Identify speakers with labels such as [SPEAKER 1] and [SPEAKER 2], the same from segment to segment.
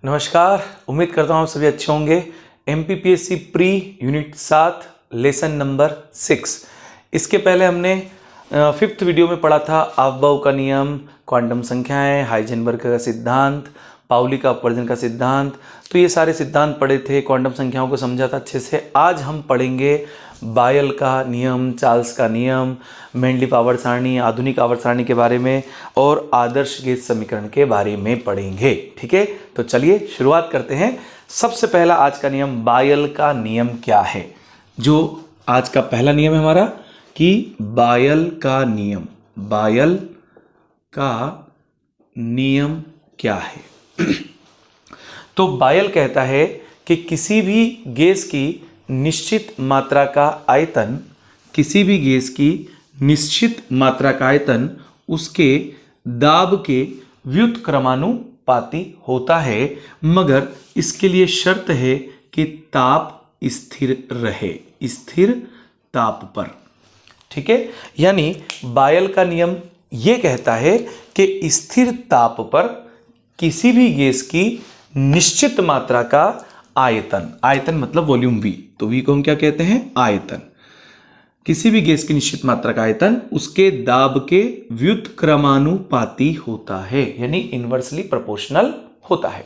[SPEAKER 1] नमस्कार, उम्मीद करता हूँ आप सभी अच्छे होंगे। MPPSC pre unit 7 lesson number 6। इसके पहले हमने 5th वीडियो में पढ़ा था अफबाउ का नियम, क्वांटम संख्याएं, हाइजेनबर्ग का सिद्धांत, पाउली का अपवर्जन का सिद्धांत। तो ये सारे सिद्धांत पढ़े थे, क्वांटम संख्याओं को समझा था अच्छे से। आज हम पढ़ेंगे बायल का नियम, चार्ल्स का नियम, मेंडलीफ आवर्त सारणी, आधुनिक आवर्त सारणी के बारे में और आदर्श गेज समीकरण के बारे में पढ़ेंगे। ठीक है, तो चलिए शुरुआत करते हैं। सबसे पहला आज का नियम, बायल का नियम क्या है। जो आज का पहला नियम है हमारा कि बायल का नियम, बायल का नियम क्या है। तो बायल कहता है कि किसी भी गैस की निश्चित मात्रा का आयतन, किसी भी गैस की निश्चित मात्रा का आयतन उसके दाब के व्युत्क्रमानुपाती होता है, मगर इसके लिए शर्त है कि ताप स्थिर रहे, स्थिर ताप पर। ठीक है, यानी बायल का नियम यह कहता है कि स्थिर ताप पर किसी भी गैस की निश्चित मात्रा का आयतन, आयतन मतलब वॉल्यूम V, तो V को हम क्या कहते हैं, आयतन। किसी भी गैस की निश्चित मात्रा का आयतन उसके दाब के व्युत्क्रमानुपाती होता है, यानी इनवर्सली प्रोपोर्शनल होता है।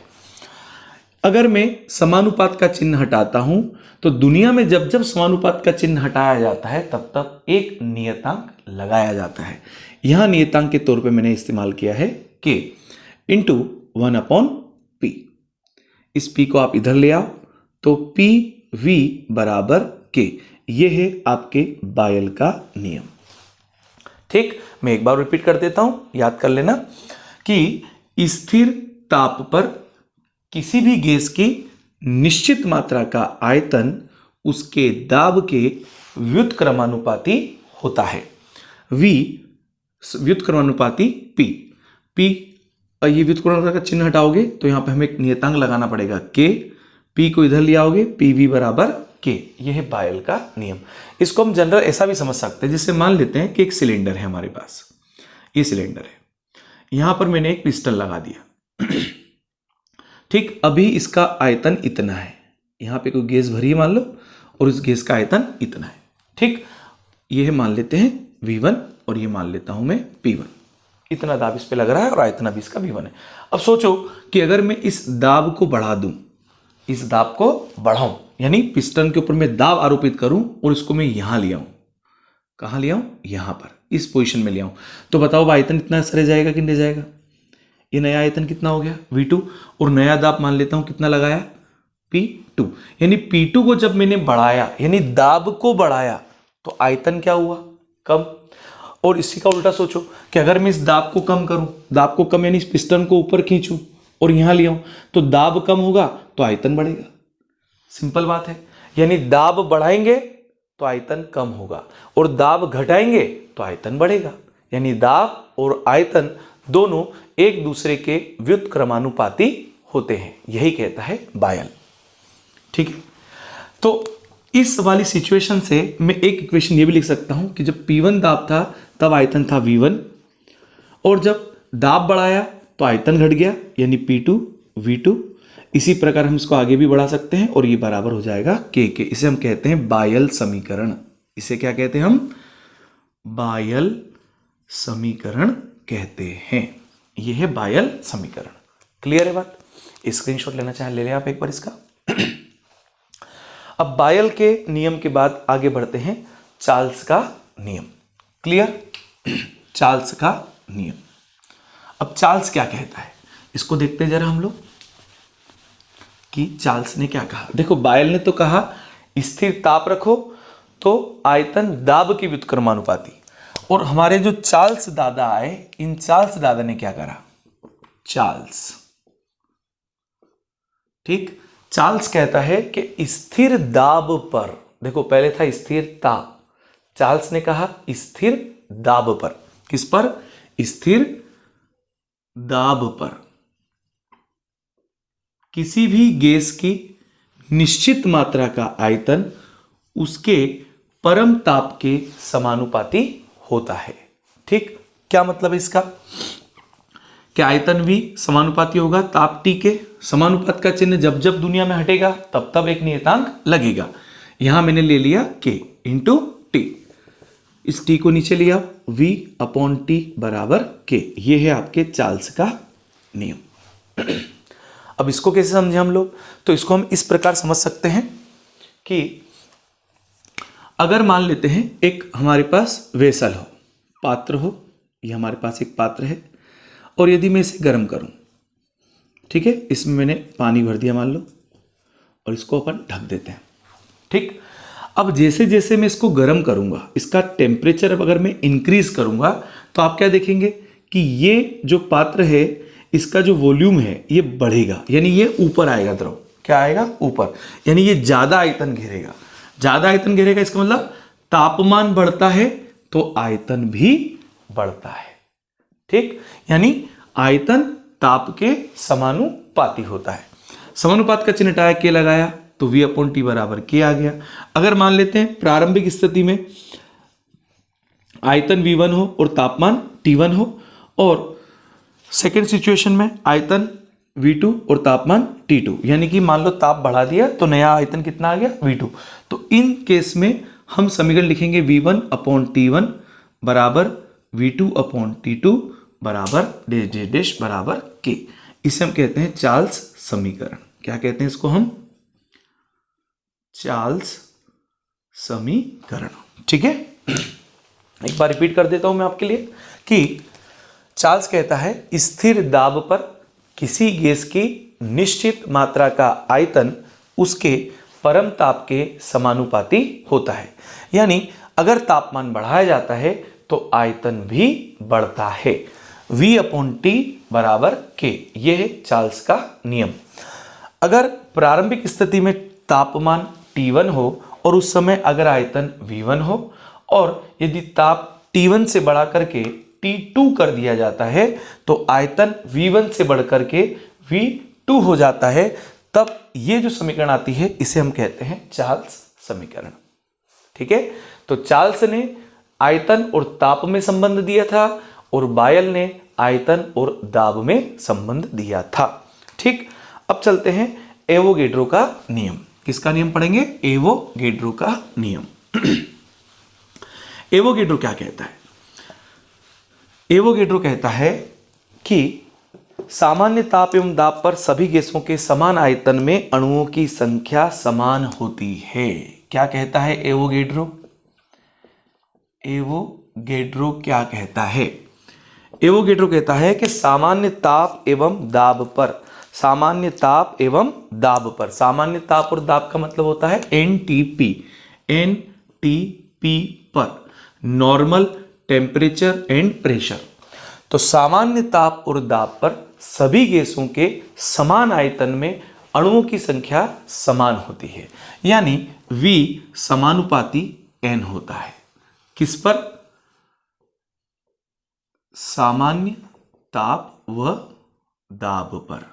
[SPEAKER 1] अगर मैं समानुपात का चिन्ह हटाता हूं तो दुनिया में जब जब समानुपात का चिन्ह हटाया जाता है तब तब एक नियतांक लगाया जाता है। यहां नियतांक के तौर पे मैंने इस्तेमाल किया है K इंटू 1/P। इस P को आप इधर ले आओ तो PV बराबर K। यह है आपके बायल का नियम। ठीक, मैं एक बार रिपीट कर देता हूं, याद कर लेना कि स्थिर ताप पर किसी भी गैस की निश्चित मात्रा का आयतन उसके दाब के व्युत्क्रमानुपाती होता है। V व्युत्क्रमानुपाती P। ये व्युत्क्रमानुपाती का चिन्ह हटाओगे तो यहां पे हमें एक नियतांक लगाना पड़ेगा K। P को इधर ले आओगे, PV बराबर K। यह है बायल का नियम। इसको हम जनरल ऐसा भी समझ सकते हैं, जिससे मान लेते हैं कि एक सिलेंडर है हमारे पास, ये सिलेंडर है, यहां पर मैंने एक पिस्टन लगा दिया। ठीक, अभी इसका आयतन इतना है, यहां पे कोई गैस भरी है मान लो, और इस गैस का आयतन इतना है। ठीक, यह मान लेते हैं V1 और ये मान लेता हूं मैं P1। इतना दाब इस पे लग रहा है और आयतन अभी इसका V1 है। अब सोचो कि अगर मैं इस दाब को बढ़ा दूं, इस दाब को बढ़ाऊं, यानी पिस्टन के ऊपर मैं दाब आरोपित करूं और इसको मैं यहां ले आऊं, कहां ले आऊं, यहां पर, इस पोजीशन में ले आऊं, तो बताओ आयतन इतना सर जाएगा कि नहीं जाएगा। ये नया आयतन कितना हो गया, V2, और नया दाब मान लेता हूं कितना लगाया, P2। यानी P2 को जब मैंने बढ़ाया, यानी दाब को बढ़ाया, तो आयतन क्या हुआ, कम। और इसी का उल्टा सोचो कि अगर मैं इस दाब को कम करूं, दाब को कम यानी इस पिस्टन को ऊपर खींचूं और यहां ले आऊं, तो दाब कम होगा तो आयतन बढ़ेगा। सिंपल बात है, यानी दाब बढ़ाएंगे तो आयतन कम होगा और दाब घटाएंगे तो आयतन बढ़ेगा। यानी दाब और आयतन दोनों एक दूसरे के व्युत्क्रमानुपाती होते हैं, यही कहता है बायल। ठीक है, तो इस वाली सिचुएशन से मैं एक इक्वेशन ये भी लिख सकता हूं कि जब P1 दाब था तब आयतन था V1, और जब दाब बढ़ाया तो आयतन घट गया, यानी P2 V2। इसी प्रकार हम इसको आगे भी बढ़ा सकते हैं और ये बराबर हो जाएगा K के। इसे हम कहते हैं बायल समीकरण। इसे क्या कहते हैं हम, बायल समीकरण कहते हैं। यह है बायल समीकरण। क्लियर है बात। स्क्रीनशॉट लेना चाहे ले लें आप एक बार इसका। अब बायल के नियम के बाद आगे बढ़ते हैं चार्ल्स का नियम। क्लियर, चार्ल्स का नियम। अब चार्ल्स क्या कहता है, इसको देखते हैं जरा हम लोग कि चार्ल्स ने क्या कहा। देखो, बायल ने तो कहा स्थिर ताप रखो तो आयतन दाब की व्युत्क्रमानुपाती, और हमारे जो चार्ल्स दादा आए, इन चार्ल्स दादा ने क्या करा, चार्ल्स, ठीक, चार्ल्स कहता है कि स्थिर दाब पर, देखो पहले था स्थिर ताप, चार्ल्स ने कहा स्थिर दाब पर। किस पर, स्थिर दाब पर किसी भी गैस की निश्चित मात्रा का आयतन उसके परम ताप के समानुपाती होता है। ठीक, क्या मतलब है इसका कि आयतन भी समानुपाती होगा ताप T के। समानुपात का चिन्ह जब जब दुनिया में हटेगा तब तब एक नियतांक लगेगा। यहां मैंने ले लिया K इंटू टी, इस T को नीचे लिया, V अपॉन T बराबर K। ये है आपके चार्ल्स का नियम। अब इसको कैसे समझे हम लोग? तो इसको हम इस प्रकार समझ सकते हैं कि अगर मान लेते हैं एक हमारे पास वेसल हो, पात्र हो, ये हमारे पास एक पात्र है और यदि मैं इसे गर्म करूं, ठीक है, इसमें मैंने पानी भर दिया मान लो और इसको अपन ढक देते हैं, ठीक। अब जैसे जैसे मैं इसको गर्म करूंगा, इसका टेम्परेचर अगर मैं इंक्रीज करूंगा तो आप क्या देखेंगे कि ये जो पात्र है इसका जो वॉल्यूम है ये बढ़ेगा, यानी ये ऊपर आएगा द्रव। क्या आएगा? ऊपर, यानी ये ज्यादा आयतन घेरेगा। ज्यादा आयतन घेरेगा इसका मतलब तापमान बढ़ता है तो आयतन भी बढ़ता है, ठीक। यानी आयतन ताप के समानुपाती होता है। समानुपात का चिन्ह हटाया, के लगाया तो V अपॉन टी बराबर के आ गया। अगर मान लेते हैं प्रारंभिक स्थिति में आयतन V1 हो और तापमान T1 हो, और सेकेंड सिचुएशन में आयतन V2 और तापमान T2, यानी कि मान लो ताप बढ़ा दिया तो नया आयतन कितना आ गया? V2। तो इन केस में हम समीकरण लिखेंगे V1 अपॉन T1 बराबर V2 अपॉन T2 बराबर डैश डैश डैश बराबर K। इसे हम कहते हैं चार्ल्स समीकरण। क्या कहते हैं इसको हम? चार्ल्स समीकरण, ठीक है। एक बार रिपीट कर देता हूं मैं आपके लिए कि चार्ल्स कहता है स्थिर दाब पर किसी गैस की निश्चित मात्रा का आयतन उसके परम ताप के समानुपाती होता है। यानी अगर तापमान बढ़ाया जाता है तो आयतन भी बढ़ता है। V अपॉन टी बराबर K, यह है चार्ल्स का नियम। अगर प्रारंभिक स्थिति में तापमान T1 हो और उस समय अगर आयतन V1 हो और यदि ताप T1 से बढ़ा करके T2 कर दिया जाता है तो आयतन V1 से बढ़कर के V2 हो जाता है, तब ये जो समीकरण आती है इसे हम कहते हैं चार्ल्स समीकरण, ठीक है। तो चार्ल्स ने आयतन और ताप में संबंध दिया था और बायल ने आयतन और दाब में संबंध दिया था, ठीक। अब चलते हैं एवोगैड्रो का नियम। किसका नियम पढ़ेंगे? एवोगैड्रो का नियम। एवोगैड्रो क्या कहता है? एवोगैड्रो कहता है कि सामान्य ताप एवं दाब पर सभी गैसों के समान आयतन में अणुओं की संख्या समान होती है। क्या कहता है एवोगैड्रो? एवोगैड्रो क्या कहता है? एवोगैड्रो कहता है कि सामान्य ताप एवं दाब पर, सामान्य ताप एवं दाब पर, सामान्य ताप और दाब का मतलब होता है एनटीपी, एनटीपी पर, नॉर्मल टेम्परेचर एंड प्रेशर। तो सामान्य ताप और दाब पर सभी गैसों के समान आयतन में अणुओं की संख्या समान होती है, यानी V समानुपाती N होता है। किस पर? सामान्य ताप व दाब पर,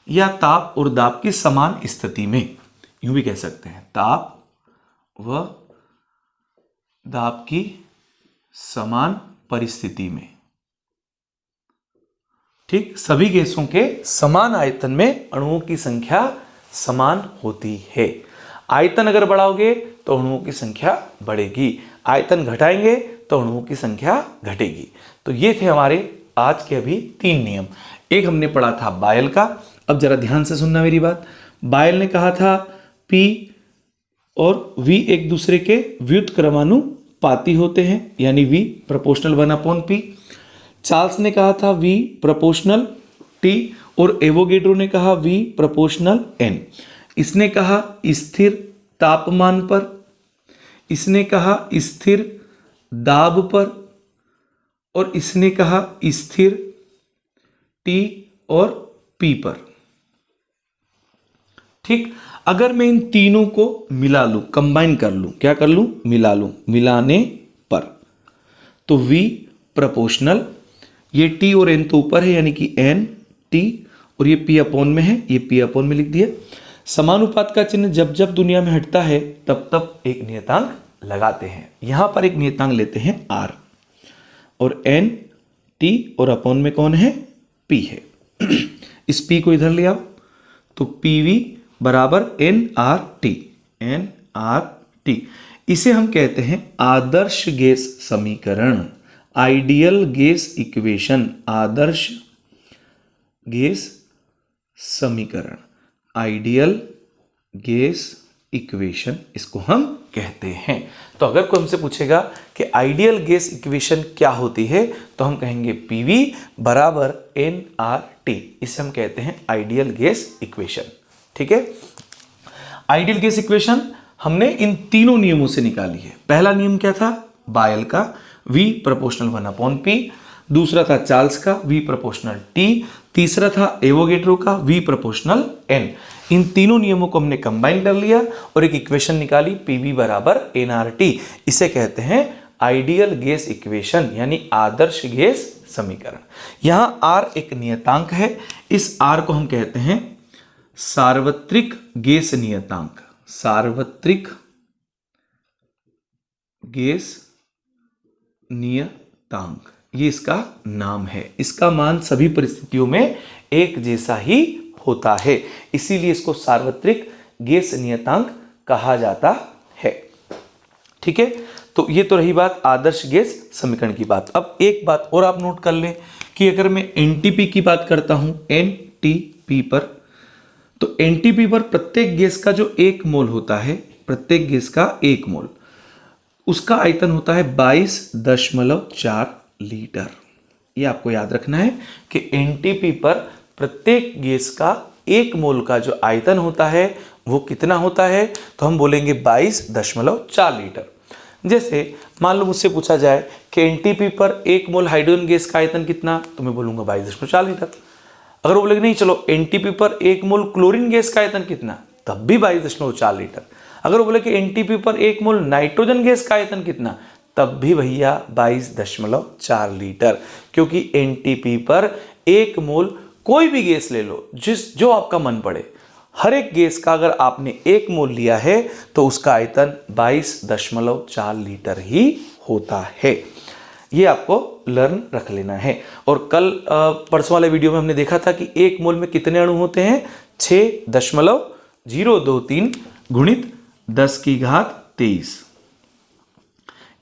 [SPEAKER 1] या ताप और दाब की समान स्थिति में, यूं भी कह सकते हैं, ताप व दाब की समान परिस्थिति में, ठीक। सभी गैसों के समान आयतन में अणुओं की संख्या समान होती है। आयतन अगर बढ़ाओगे तो अणुओं की संख्या बढ़ेगी, आयतन घटाएंगे तो अणुओं की संख्या घटेगी। तो ये थे हमारे आज के अभी 3 नियम। एक हमने पढ़ा था बायल का। अब जरा ध्यान से सुनना मेरी बात। बायल ने कहा था P और V एक दूसरे के व्युत्क्रमानुपाती होते हैं, यानी V प्रोपोर्शनल 1/P। चार्ल्स ने कहा था V प्रोपोर्शनल T और एवोगैड्रो ने कहा V प्रोपोर्शनल N। इसने कहा स्थिर तापमान पर, इसने कहा स्थिर दाब पर, और इसने कहा स्थिर T और P पर, ठीक। अगर मैं इन तीनों को मिला लूं, कंबाइन कर लूं, क्या कर लूं? मिला लूं, मिलाने पर, तो V प्रोपोर्शनल, ये T और N तो ऊपर है यानी कि N T, और ये P अपॉन में है, ये P अपॉन में लिख दिया। समानुपात का चिन्ह जब जब दुनिया में हटता है तब तब एक नियतांक लगाते हैं। यहां पर एक नियतांक लेते हैं R, और N टी और अपॉन में कौन है, पी है। इस पी को इधर ले आओ तो पीवी बराबर N R T, N R T. इसे हम कहते हैं आदर्श गैस समीकरण, आइडियल गैस इक्वेशन, आदर्श गैस समीकरण, आइडियल गैस इक्वेशन इसको हम कहते हैं। तो अगर कोई हमसे पूछेगा कि आइडियल गैस इक्वेशन क्या होती है तो हम कहेंगे पीवी बराबर एन आर टी, इसे हम कहते हैं आइडियल गैस इक्वेशन। ठीक है, आइडियल गैस इक्वेशन हमने इन तीनों नियमों से निकाली है। पहला नियम क्या था, बायल का V प्रोपोर्शनल 1/P, दूसरा था चार्ल्स का V प्रोपोर्शनल T, तीसरा था एवोगेड्रो का V प्रोपोर्शनल N। इन तीनों नियमों को हमने कंबाइन कर लिया और एक इक्वेशन निकाली PV बराबर nRT। इसे कहते हैं आइडियल गैस इक्वेशन यानी आदर्श गैस समीकरण। यहां R एक नियतांक है, इस R को हम कहते हैं सार्वत्रिक गैस नियतांक, सार्वत्रिक गैस नियतांक, ये इसका नाम है। इसका मान सभी परिस्थितियों में एक जैसा ही होता है, इसीलिए इसको सार्वत्रिक गैस नियतांक कहा जाता है। ठीक है, तो ये तो रही बात आदर्श गैस समीकरण की बात। अब एक बात और आप नोट कर लें कि अगर मैं एनटीपी की बात करता हूं, एनटीपी पर, तो एनटीपी पर प्रत्येक गैस का जो 1 मोल होता है, प्रत्येक गैस का 1 मोल, उसका आयतन होता है 22.4 लीटर। ये आपको याद रखना है कि एनटीपी पर प्रत्येक गैस का 1 मोल का जो आयतन होता है वो कितना होता है, तो हम बोलेंगे 22.4 लीटर। जैसे मान लो मुझसे पूछा जाए कि एनटीपी पर 1 मोल हाइड्रोजन गैस का आयतन कितना, तो मैं बोलूंगा 22.4 लीटर। अगर वो बोलेंगे नहीं चलो एनटीपी पर 1 मोल क्लोरीन गैस का आयतन कितना, तब भी 22.4 लीटर। अगर वो बोले कि एनटीपी पर 1 मोल नाइट्रोजन गैस का आयतन कितना, तब भी भैया 22.4 लीटर, क्योंकि एनटीपी पर 1 मोल कोई भी गैस ले लो, जो आपका मन पड़े, हर एक गैस का अगर आपने 1 मोल लिया है तो उसका आयतन 22.4 लीटर ही होता है। ये आपको लर्न रख लेना है। और कल परसों वाले वीडियो में हमने देखा था कि 1 मोल में कितने अणु होते हैं, 6.023 गुणित 10⁻23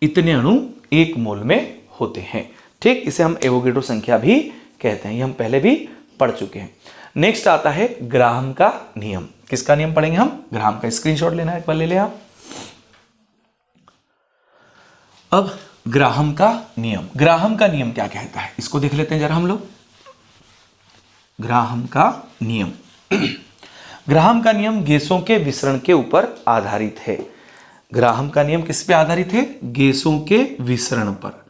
[SPEAKER 1] इतने अणु 1 मोल में होते हैं। ठीक, इसे हम एवोगेड्रो संख्या भी कहते हैं, ये हम पहले भी पढ़ चुके हैं। नेक्स्ट आता है ग्राहम का नियम। किसका नियम पढ़ेंगे हम, ग्राहम का। स्क्रीनशॉट लेना है, एक बार ले ले आप। अब ग्राहम का नियम, ग्राहम का नियम क्या कहता है इसको देख लेते हैं जरा हम लोग। ग्राहम का नियम ग्राहम का नियम गैसों के विसरण के ऊपर आधारित है। ग्राहम का नियम किस पे आधारित है, गैसों के विसरण पर।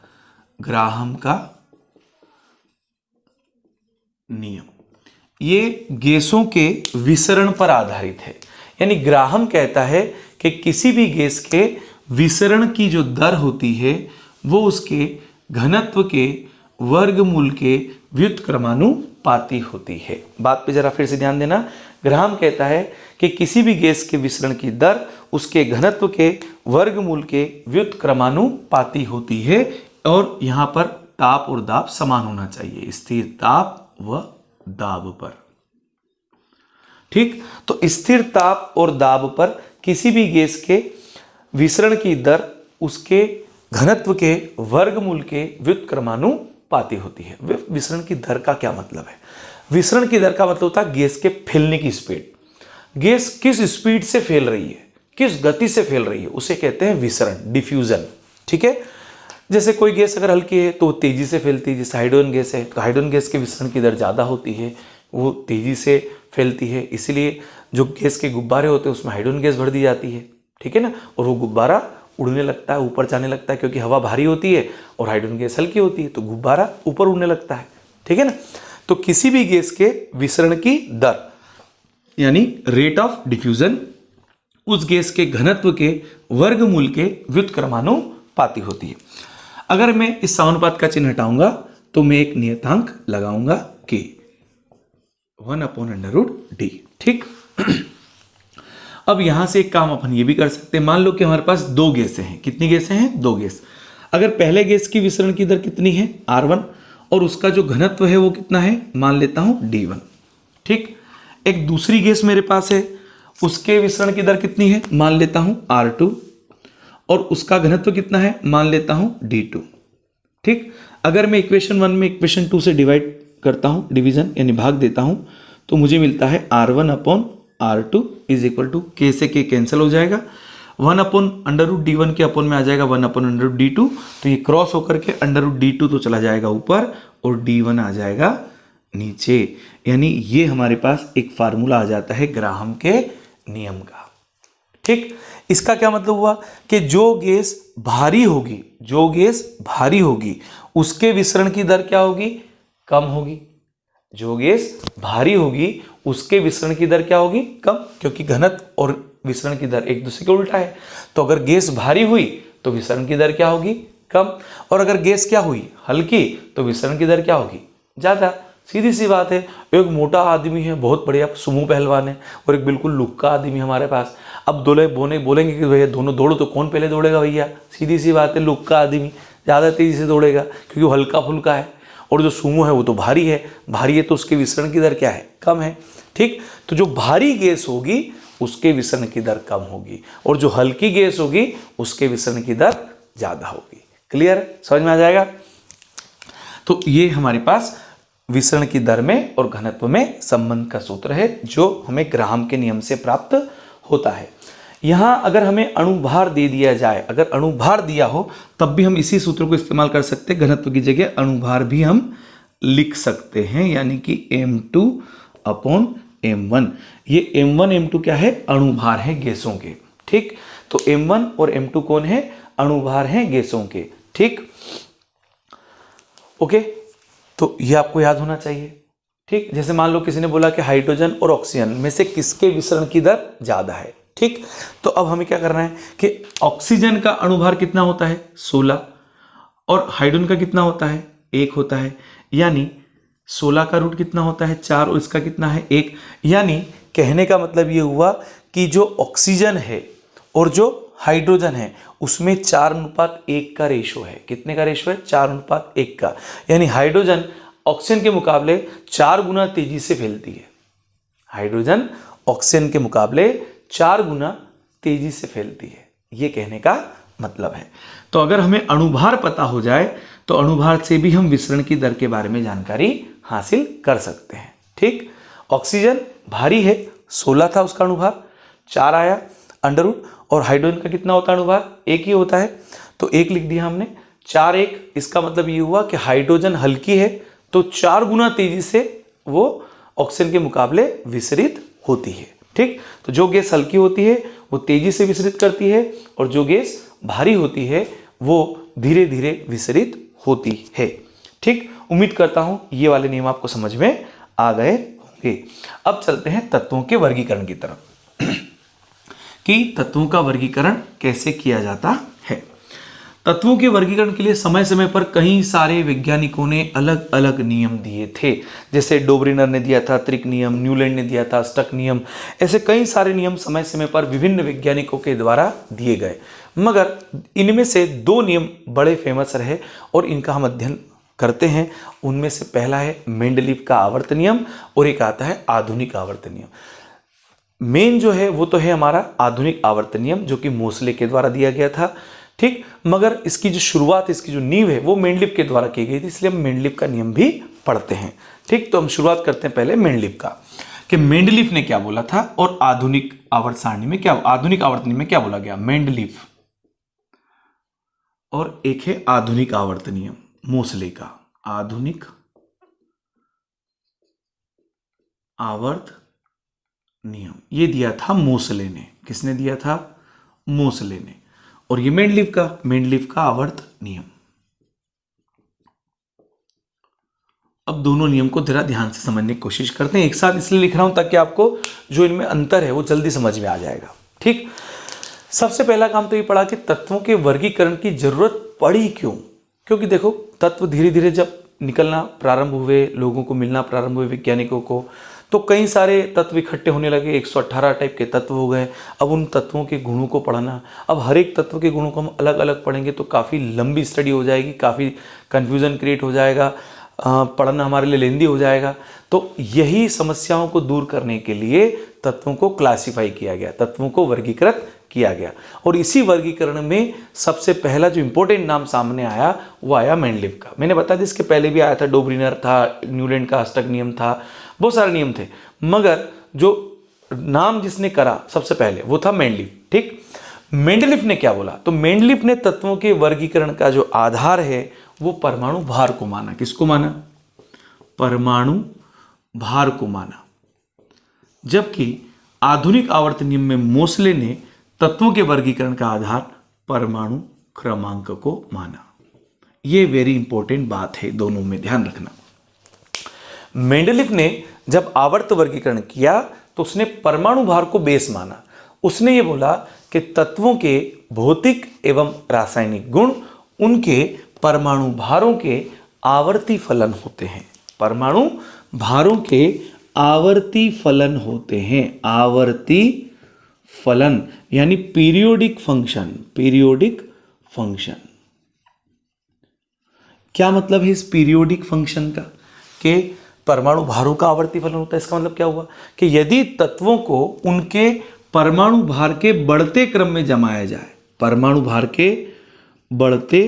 [SPEAKER 1] ग्राहम का नियम ये गैसों के विसरण पर आधारित है। यानी ग्राहम कहता है कि किसी भी गैस के विसरण की जो दर होती है वो उसके घनत्व के वर्गमूल के व्युत्क्रमानुपाती होती है। बात पे जरा फिर से ध्यान देना। ग्राहम कहता है कि किसी भी गैस के विसरण की दर उसके घनत्व के वर्गमूल के व्युत्क्रमानुपाती होती है और यहां पर ताप और दाब समान होना चाहिए, स्थिर ताप व दाब पर। ठीक, तो स्थिर ताप और दाब पर किसी भी गैस के विसरण की दर उसके घनत्व के वर्गमूल के व्युत्क्रमानुपाती होती है। विसरण की दर का क्या मतलब है, विसरण की दर का मतलब होता है गैस के फैलने की स्पीड। गैस किस स्पीड से फैल रही है, किस गति से फैल रही है, उसे कहते हैं विसरण, डिफ्यूजन। ठीक है, जैसे कोई गैस अगर हल्की है तो वो तेजी से फैलती है, जैसे हाइड्रोजन गैस है तो हाइड्रोजन गैस के विसरण की दर ज़्यादा होती है, वो तेजी से फैलती है। इसीलिए जो गैस के गुब्बारे होते हैं उसमें हाइड्रोजन गैस भर दी जाती है, ठीक है ना, और वो गुब्बारा उड़ने लगता है, ऊपर जाने लगता है, क्योंकि हवा भारी होती है और हाइड्रोजन गैस हल्की होती है तो गुब्बारा ऊपर उड़ने लगता है। ठीक है ना, तो किसी भी गैस के विसरण की दर यानी रेट ऑफ डिफ्यूजन उस गैस के घनत्व के वर्गमूल के व्युत्क्रमानुपाती होती है। अगर मैं इस समानुपात का चिन्ह हटाऊंगा तो मैं एक नियतांक लगाऊंगा k 1/√d। ठीक, अब यहां से एक काम अपन ये भी कर सकते हैं। मान लो कि हमारे पास 2 गैसें हैं। कितनी गैसें हैं, 2 गैस। अगर पहले गैस की विसरण की दर कितनी है R1 और उसका जो घनत्व है वो कितना है, मान लेता हूं D1। ठीक, एक दूसरी गैस मेरे पास है, उसके विसरण की दर कितनी है, मान लेता हूं R2, और उसका घनत्व कितना है, मान लेता हूं D2। ठीक, अगर मैं इक्वेशन 1 में इक्वेशन 2 से डिवाइड करता हूं, डिवीजन यानी भाग देता हूं, तो मुझे मिलता है R1/R2 is equal to K से K कैंसिल हो जाएगा, 1/√D1 के अपन में आ जाएगा 1/√D2, तो ये क्रॉस होकर के √D2 तो चला जाएगा ऊपर और D1 आ जाएगा नीचे। यानी ये हमारे पास एक फार्मूला आ जाता है ग्राहम के नियम का। ठीक, इसका क्या मतलब हुआ कि जो गैस भारी होगी, जो गैस भारी होगी उसके विसरण की दर क्या होगी, कम होगी। जो गैस भारी होगी उसके विसरण की दर क्या होगी, कम, क्योंकि घनत्व और विसरण की दर एक दूसरे के उल्टा है। तो अगर गैस भारी हुई तो विसरण की दर क्या होगी, कम, और अगर गैस क्या हुई, हल्की, तो विसरण की दर क्या होगी, ज्यादा। सीधी सी बात है, एक मोटा आदमी है, बहुत बढ़िया सुमो पहलवान है, और एक बिल्कुल लुक्का आदमी हमारे पास। अब बोलेंगे कि भैया दोनों दौड़ो, तो कौन पहले दौड़ेगा भैया? सीधी सी बात है, लुक्का आदमी ज़्यादा तेजी से दौड़ेगा क्योंकि वो हल्का फुल्का है, और जो सुमो है वो तो भारी है, भारी है तो उसके विसरण की दर क्या है, कम है। ठीक, तो जो भारी गैस होगी उसके विसरण की दर कम होगी, और जो हल्की गैस होगी उसके विसरण की दर ज़्यादा होगी। क्लियर, समझ में आ जाएगा? तो ये हमारे पास विसरण की दर में और घनत्व में संबंध का सूत्र है जो हमें ग्राहम के नियम से प्राप्त होता है। यहां अगर हमें अणुभार दे दिया जाए, अगर अणुभार दिया हो तब भी हम इसी सूत्र को इस्तेमाल कर सकते हैं, घनत्व की जगह अणुभार भी हम लिख सकते हैं, यानी कि M2/M1। ये M1 M2 क्या है, अणुभार है गैसों के। ठीक, तो M1 और M2 कौन है, अणुभार हैं गैसों के। ठीक, ओके, तो ये आपको याद होना चाहिए। ठीक, जैसे मान लो किसी ने बोला कि हाइड्रोजन और ऑक्सीजन में से किसके विसरण की दर ज्यादा है। ठीक, तो अब हमें क्या करना है कि ऑक्सीजन का अणुभार कितना होता है, 16, और हाइड्रोजन का कितना होता है, 1 होता है, यानी 16 का रूट कितना होता है, 4, और इसका कितना है, 1। यानी कहने का मतलब ये हुआ कि जो ऑक्सीजन है और जो हाइड्रोजन है उसमें 4:1 का रेशो है। कितने का रेशो है, 4:1 का। यानी हाइड्रोजन ऑक्सीजन के मुकाबले 4 गुना तेजी से फैलती है। हाइड्रोजन ऑक्सीजन के मुकाबले 4 गुना तेजी से फैलती है, ये कहने का मतलब है। तो अगर हमें अणुभार पता हो जाए तो अणुभार से भी हम विसरण की दर के बारे में जानकारी हासिल कर सकते हैं। ठीक, ऑक्सीजन भारी है, 16 था उसका अणुभार, 4 आया अंडररूट, और हाइड्रोजन का कितना होता है अणुभार, 1 ही होता है, तो 1 लिख दिया हमने। 4 1, इसका मतलब ये हुआ कि हाइड्रोजन हल्की है तो 4 गुना तेजी से वो ऑक्सीजन के मुकाबले विसरित होती है। ठीक, तो जो गैस हल्की होती है वो तेजी से विसरित करती है, और जो गैस भारी होती है वो धीरे धीरे विसरित होती है। ठीक, उम्मीद करता हूं ये वाले नियम आपको समझ में आ गए होंगे। अब चलते हैं तत्वों के वर्गीकरण की तरफ कि तत्वों का वर्गीकरण कैसे किया जाता है। तत्वों के वर्गीकरण के लिए समय समय पर कई सारे वैज्ञानिकों ने अलग अलग नियम दिए थे। जैसे डोब्रिनर ने दिया था त्रिक नियम, न्यूलैंड ने दिया था स्टक नियम। ऐसे कई सारे नियम समय समय पर विभिन्न वैज्ञानिकों के द्वारा दिए गए, मगर इनमें से 2 नियम बड़े फेमस रहे और इनका हम अध्ययन करते हैं। उनमें से पहला है मेंडलीव का आवर्त नियम, और एक आता है आधुनिक आवर्त नियम। मेन जो है वो तो है हमारा आधुनिक आवर्त नियम, जो कि मोसले के द्वारा दिया गया था। ठीक, मगर इसकी जो शुरुआत, इसकी जो नींव है वो मेंडलीव के द्वारा की गई थी, इसलिए हम मेंडलीव का नियम भी पढ़ते हैं। ठीक, तो हम शुरुआत करते हैं पहले मेंडलीव का, कि मेंडलीव ने क्या बोला था और आधुनिक आवर्त सारणी में क्या, आधुनिक आवर्त नियम में क्या बोला गया। मेंडलीव और एक है आधुनिक आवर्त नियम मोसले का, आधुनिक आवर्त नियम ये दिया था मोसले ने। किसने दिया था, मोसले ने। और ये मेंडलीव का आवर्त नियम। अब दोनों नियम को जरा ध्यान से समझने की कोशिश करते हैं। एक साथ इसलिए लिख रहा हूं ताकि आपको जो इनमें अंतर है वो जल्दी समझ में आ जाएगा। ठीक, सबसे पहला काम तो ये पड़ा कि तत्वों के वर्गीकरण की जरूरत पड़ी क्यों। क्योंकि देखो, तत्व धीरे धीरे जब निकलना प्रारंभ हुए, लोगों को मिलना प्रारंभ हुए, वैज्ञानिकों को, तो कई सारे तत्व इकट्ठे होने लगे, 118 टाइप के तत्व हो गए। अब उन तत्वों के गुणों को पढ़ना, अब हर एक तत्व के गुणों को हम अलग अलग पढ़ेंगे तो काफ़ी लंबी स्टडी हो जाएगी, काफ़ी कन्फ्यूज़न क्रिएट हो जाएगा। पढ़ना हमारे लिए लेंदी हो जाएगा। तो यही समस्याओं को दूर करने के लिए तत्वों को क्लासिफाई किया गया, तत्वों को वर्गीकृत किया गया। और इसी वर्गीकरण में सबसे पहला जो इंपॉर्टेंट नाम सामने आया वो आया मेंडलीव का। मैंने बता दिया इसके पहले भी आया था, डोब्रिनर था, न्यूलैंड का अष्टक नियम था, बहुत सारे नियम थे, मगर जो नाम जिसने करा सबसे पहले वो था मेंडलीव। ठीक, मेंडलीव ने क्या बोला? तो मेंडलीव ने तत्वों के वर्गीकरण का जो आधार है वो परमाणु भार को माना। किसको माना? परमाणु भार को माना। जबकि आधुनिक आवर्त नियम में मोसले ने तत्वों के वर्गीकरण का आधार परमाणु क्रमांक को माना। यह वेरी इंपॉर्टेंट बात है, दोनों में ध्यान रखना। मेंडलीव ने जब आवर्त वर्गीकरण किया तो उसने परमाणु भार को बेस माना। उसने ये बोला कि तत्वों के भौतिक एवं रासायनिक गुण उनके परमाणु भारों के आवर्ती फलन होते हैं। परमाणु भारों के आवर्ती फलन होते हैं। आवर्ती फलन यानी पीरियोडिक फंक्शन। पीरियोडिक फंक्शन क्या मतलब है इस पीरियोडिक फंक्शन का? कि परमाणु भारों का आवर्ती फलन होता है। इसका मतलब क्या हुआ कि यदि तत्वों को उनके परमाणु भार के बढ़ते क्रम में जमाया जाए, परमाणु भार के बढ़ते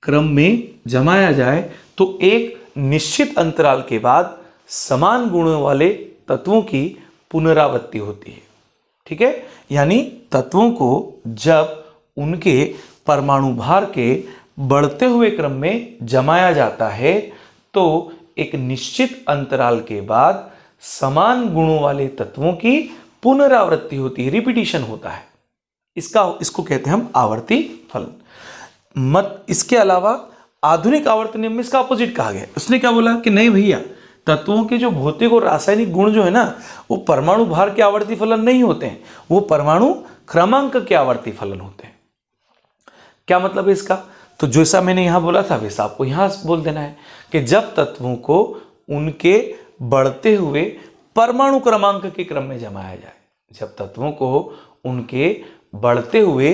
[SPEAKER 1] क्रम में जमाया जाए तो एक निश्चित अंतराल के बाद समान गुणों वाले तत्वों की पुनरावृत्ति होती है। ठीक है, यानी तत्वों को जब उनके परमाणु भार के बढ़ते हुए क्रम में जमाया जाता है तो एक निश्चित अंतराल के बाद समान गुणों वाले तत्वों की पुनरावृत्ति होती है, रिपीटिशन होता है। इसको कहते हैं हम आवर्ती फलन। इसके अलावा आधुनिक आवर्त नियम में इसका अपोजिट कहा गया। उसने क्या बोला कि नहीं भैया, तत्वों के जो भौतिक और रासायनिक गुण जो है ना वो परमाणु भार के आवर्ती फलन नहीं होते हैं, वो परमाणु क्रमांक के आवर्ती फलन होते हैं। क्या मतलब है इसका? तो जैसा मैंने यहां बोला था वैसा आपको यहां बोल देना है कि जब तत्वों को उनके बढ़ते हुए परमाणु क्रमांक के क्रम में जमाया जाए, जब तत्वों को उनके बढ़ते हुए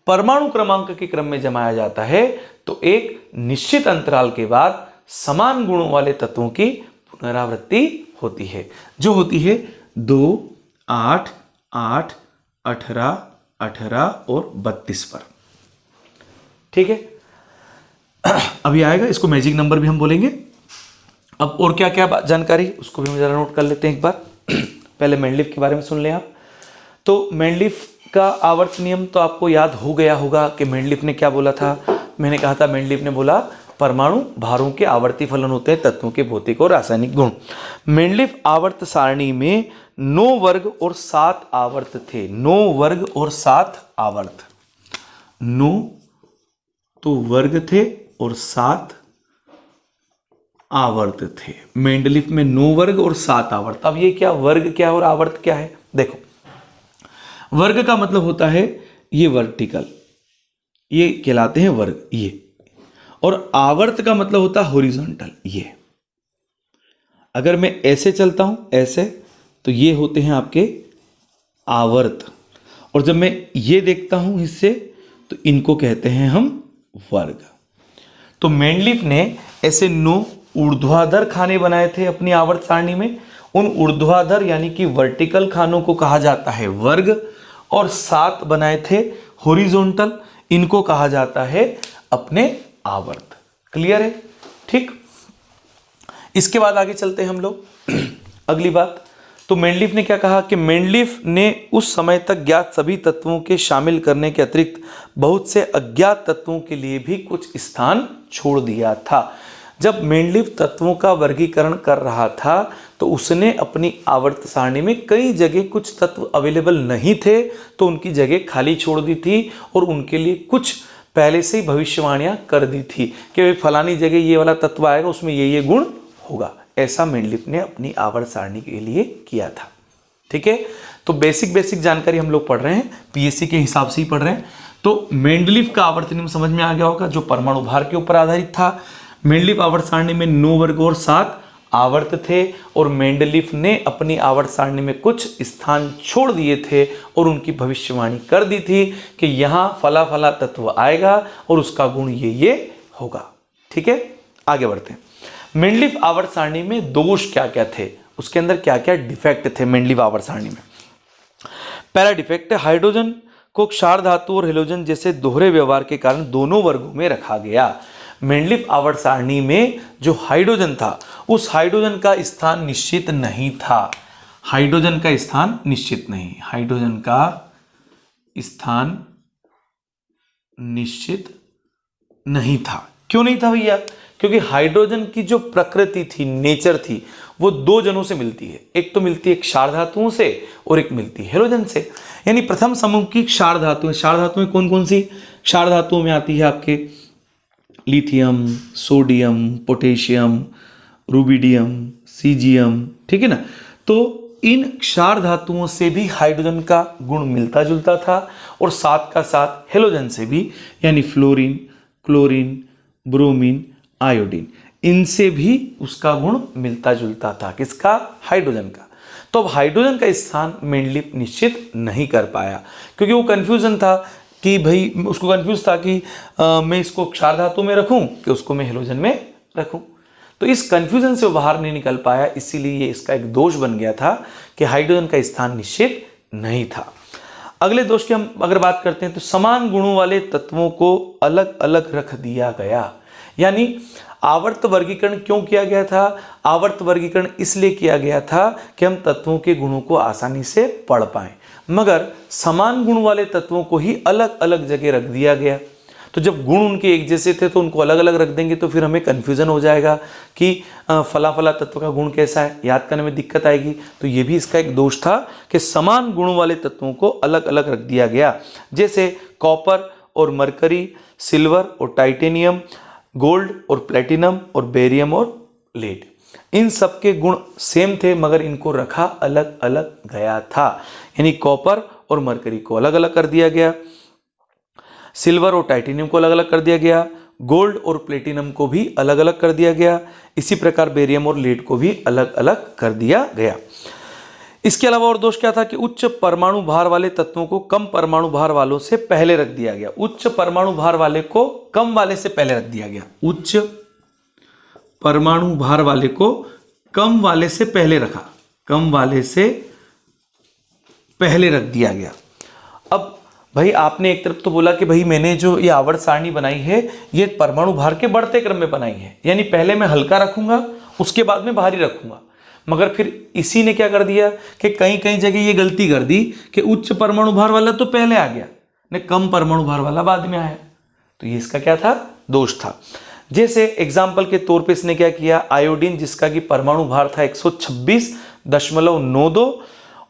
[SPEAKER 1] परमाणु क्रमांक के क्रम में जमाया जाता है तो एक निश्चित अंतराल के बाद समान गुणों वाले तत्वों की पुनरावृत्ति होती है, जो होती है 2, 8, 8, 18, 18 और 32 पर। ठीक है, अभी आएगा, इसको मैजिक नंबर भी हम बोलेंगे। अब और क्या क्या जानकारी उसको भी हम जरा नोट कर लेते हैं एक बार। पहले मेंडलीव के बारे में सुन लें आप। तो मेंडलीव का आवर्त नियम तो आपको याद हो गया होगा कि मेंडलीव ने क्या बोला था। मैंने कहा था मेंडलीव ने बोला परमाणु भारों के आवर्ती फलन होते हैं तत्वों के भौतिक और रासायनिक गुण। मेंडलीव आवर्त सारणी में 9 वर्ग और 7 आवर्त थे। 9 वर्ग और 7 आवर्त। 9 तो वर्ग थे और 7 आवर्त थे। मेंडलीव में 9 वर्ग और 7 आवर्त। अब ये क्या वर्ग क्या है और आवर्त क्या है? देखो, वर्ग का मतलब होता है ये वर्टिकल, ये कहलाते हैं वर्ग ये, और आवर्त का मतलब होता है हॉरिजॉन्टल ये। अगर मैं ऐसे चलता हूं ऐसे तो ये होते हैं आपके आवर्त, और जब मैं ये देखता हूं इससे तो इनको कहते हैं हम वर्ग। तो मेंडलीव ने ऐसे 9 ऊर्ध्वाधर खाने बनाए थे अपनी आवर्त सारणी में। उन ऊर्ध्वाधर यानी कि वर्टिकल खानों को कहा जाता है वर्ग, और 7 बनाए थे हॉरिजॉन्टल, इनको कहा जाता है अपने आवर्त। क्लियर है? ठीक, इसके बाद आगे चलते हैं हम लोग। अगली बात, तो मेंडलीव ने क्या कहा कि मेंडलीव ने उस समय तक ज्ञात सभी तत्वों के शामिल करने के अतिरिक्त बहुत से अज्ञात तत्वों के लिए भी कुछ स्थान छोड़ दिया था। जब मेंडलीव तत्वों का वर्गीकरण कर रहा था तो उसने अपनी आवर्त सारणी में कई जगह कुछ तत्व अवेलेबल नहीं थे तो उनकी जगह खाली छोड़ दी थी, और उनके लिए कुछ पहले से ही भविष्यवाणियां कर दी थी कि फलानी जगह ये वाला तत्व आएगा, उसमें ये गुण होगा। ऐसा मेंडलीव ने अपनी आवर्त सारणी के लिए किया था। ठीक है, तो बेसिक जानकारी हम लोग पढ़ रहे हैं, पीएससी के हिसाब से ही पढ़ रहे हैं। तो मेंडलीव का आवर्त नियम समझ में आ गया होगा, जो परमाणु भार के ऊपर आधारित था। मेंडलीव आवर्त सारणी में 9 वर्ग और 7 आवर्त थे, और मेंडलीव ने अपनी आवर्त सारणी में कुछ स्थान छोड़ दिए थे और उनकी भविष्यवाणी कर दी थी कि यहाँ फला फला तत्व आएगा और उसका गुण ये होगा। ठीक है, आगे बढ़ते हैं। मेंडलीफ आवर्त सारणी में दोष क्या क्या थे, उसके अंदर क्या क्या डिफेक्ट थे मेंडलीफ आवर्त सारणी में। पहला डिफेक्ट है हाइड्रोजन को क्षार धातु और हेलोजन जैसे दोहरे व्यवहार के कारण दोनों वर्गों में रखा गया। मेंडलीफ आवर्त सारणी में जो हाइड्रोजन था उस हाइड्रोजन का स्थान निश्चित नहीं था। हाइड्रोजन का स्थान निश्चित नहीं, हाइड्रोजन का स्थान निश्चित नहीं था। क्यों नहीं था भैया? क्योंकि हाइड्रोजन की जो प्रकृति थी, नेचर थी, वो दो जनों से मिलती है। एक तो मिलती है क्षार धातुओं से और एक मिलती है हेलोजन से। यानी प्रथम समूह की क्षार धातुएं, क्षार धातुएं कौन कौन सी? क्षार धातुओं में आती है आपके lithium, sodium, potassium, rubidium, caesium, ठीक है ना। तो इन क्षार धातुओं से भी हाइड्रोजन का गुण मिलता जुलता था और साथ का साथ हेलोजन से भी, यानी फ्लोरीन, क्लोरीन, ब्रोमीन, आयोडीन, इनसे भी उसका गुण मिलता जुलता था। किसका? हाइड्रोजन का। तो अब हाइड्रोजन का स्थान मेंडलीफ निश्चित नहीं कर पाया क्योंकि वो कंफ्यूजन था कि भाई, उसको कंफ्यूज था कि मैं इसको क्षार धातु में रखूं कि उसको मैं हेलोजन में रखूं। तो इस कंफ्यूजन से वो बाहर नहीं निकल पाया, इसीलिए ये इसका एक दोष बन गया था कि हाइड्रोजन का स्थान निश्चित नहीं था। अगले दोष की हम अगर बात करते हैं तो समान गुणों वाले तत्वों को अलग अलग रख दिया गया। यानी आवर्त वर्गीकरण क्यों किया गया था? आवर्त वर्गीकरण इसलिए किया गया था कि हम तत्वों के गुणों को आसानी से पढ़ पाएं, मगर समान गुण वाले तत्वों को ही अलग अलग जगह रख दिया गया। तो जब गुण उनके एक जैसे थे तो उनको अलग अलग रख देंगे तो फिर हमें कन्फ्यूजन हो जाएगा कि फला फला तत्व का गुण कैसा है, याद करने में दिक्कत आएगी। तो ये भी इसका एक दोष था कि समान गुणों वाले तत्वों को अलग अलग रख दिया गया। जैसे कॉपर और मरकरी, सिल्वर और टाइटेनियम, गोल्ड और प्लेटिनम और बेरियम और लेड, इन सब के गुण सेम थे मगर इनको रखा अलग अलग गया था। यानी कॉपर और मरकरी को अलग अलग कर दिया गया, सिल्वर और टाइटेनियम को अलग अलग कर दिया गया, गोल्ड और प्लेटिनम को भी अलग अलग कर दिया गया, इसी प्रकार बेरियम और लेड को भी अलग अलग कर दिया गया। इसके अलावा और दोष क्या था कि उच्च परमाणु भार वाले तत्वों को कम परमाणु भार वालों से पहले रख दिया गया। उच्च परमाणु भार वाले को कम वाले से पहले रख दिया गया। उच्च परमाणु भार वाले को कम वाले से पहले रखा, कम वाले से पहले रख दिया गया। अब भाई आपने एक तरफ तो बोला कि भाई मैंने जो ये आवर्त सारणी बनाई है ये परमाणु भार के बढ़ते क्रम में बनाई है, यानी पहले मैं हल्का रखूंगा उसके बाद में भारी रखूंगा। मगर फिर इसी ने क्या कर दिया कि कहीं कहीं जगह ये गलती कर दी कि उच्च परमाणु भार वाला तो पहले आ गया, ने कम परमाणु भार वाला बाद में आया। तो ये इसका क्या था? दोष था। जैसे एग्जाम्पल के तौर पे इसने क्या किया, आयोडीन जिसका कि परमाणु भार था 126.92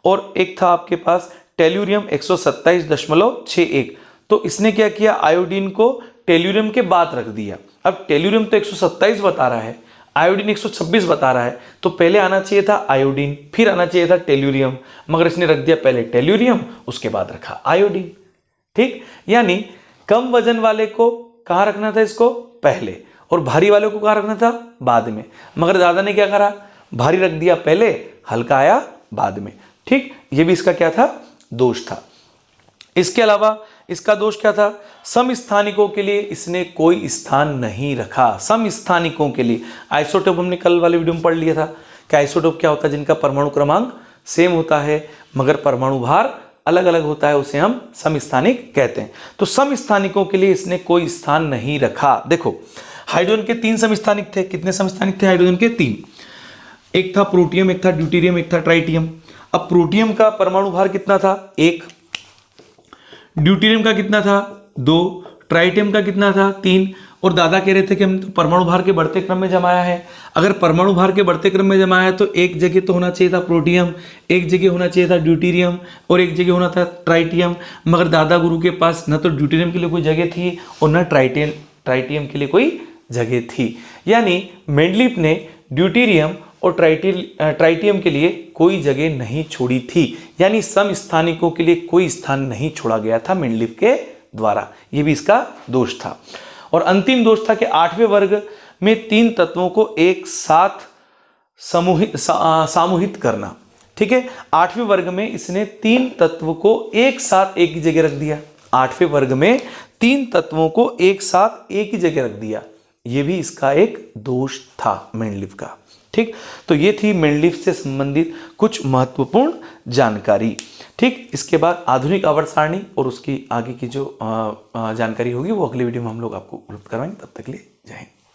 [SPEAKER 1] और एक था आपके पास टेल्यूरियम 127.61, तो इसने क्या किया, आयोडीन को टेल्यूरियम के बाद रख दिया। अब टेल्यूरियम तो 127 बता रहा है, आयोडीन 126 बता रहा है, तो पहले आना चाहिए था आयोडीन, फिर आना चाहिए था टेल्यूरियम, मगर इसने रख दिया पहले टेल्यूरियम उसके बाद रखा आयोडीन। ठीक, यानी कम वजन वाले को कहाँ रखना था, इसको पहले, और भारी वाले को कहाँ रखना था, बाद में। मगर दादा ने क्या करा, भारी रख दिया पहले, हल्का आया बाद में। ठीक, ये भी इसका क्या था, दोष था। इसके अलावा इसका दोष क्या था, समस्थानिकों के लिए इसने कोई स्थान नहीं रखा। समस्थानिकों के लिए आइसोटोप हमने कल वाले वीडियो में पढ़ लिया था कि आइसोटोप क्या होता है, जिनका परमाणु क्रमांक सेम होता है मगर परमाणु भार अलग अलग होता है, उसे हम समस्थानिक कहते हैं। तो समस्थानिकों के लिए इसने कोई स्थान नहीं रखा। देखो हाइड्रोजन के 3 समस्थानिक थे। कितने समस्थानिक थे हाइड्रोजन के? 3। एक था प्रोटियम, एक था ड्यूटेरियम, एक था ट्राइटियम। अब प्रोटियम का परमाणु भार कितना था, 1। ड्यूटेरियम का कितना था, 2। ट्राइटियम का कितना था, 3। और दादा कह रहे थे कि हम तो परमाणु भार के बढ़ते क्रम में जमाया है। अगर परमाणु भार के बढ़ते क्रम में जमाया है तो एक जगह तो होना चाहिए था प्रोटियम, एक जगह होना चाहिए था ड्यूटेरियम और एक जगह होना था ट्राइटियम। मगर दादा गुरु के पास न तो ड्यूटेरियम के लिए कोई जगह थी और न ट्राइटियम के लिए कोई जगह थी। यानी मेंडलीफ ने ड्यूटेरियम और ट्राइटियम के लिए कोई जगह नहीं छोड़ी थी, यानी समस्थानिकों के लिए कोई स्थान नहीं छोड़ा गया था मेंडलीफ के द्वारा। यह भी इसका दोष था। और अंतिम दोष था कि 8वें वर्ग में 3 तत्वों को एक साथ सामूहित करना। ठीक है, 8वें वर्ग में इसने 3 तत्व को एक साथ एक ही जगह रख दिया। 8वें वर्ग में 3 तत्वों को एक साथ एक ही जगह रख दिया। ये भी इसका एक दोष था मेंडलीव का। ठीक, तो ये थी मेंडलीव से संबंधित कुछ महत्वपूर्ण जानकारी। ठीक, इसके बाद आधुनिक आवर्त सारणी और उसकी आगे की जो जानकारी होगी वो अगली वीडियो में हम लोग आपको उपलब्ध करवाएंगे। तब तक के लिए जय हिंद।